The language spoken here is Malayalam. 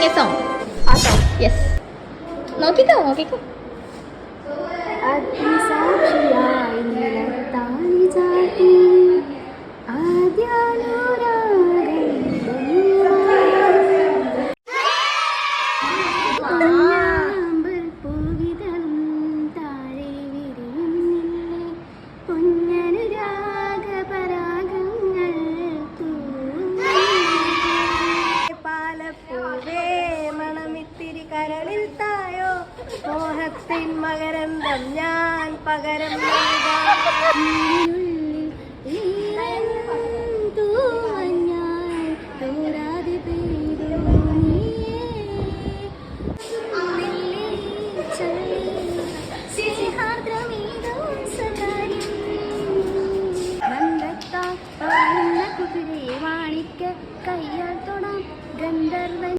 sing a song. Yes. നോക്കിക്കോ നോക്കിക്കോ. അതിസാക്ഷിയായി നിലത്താണി ചാട്ടി മണമിത്തിരി കരളിൽ തായോ മോഹത്തിൻ മകരന്തം ഞാൻ പകരം നൽകാം.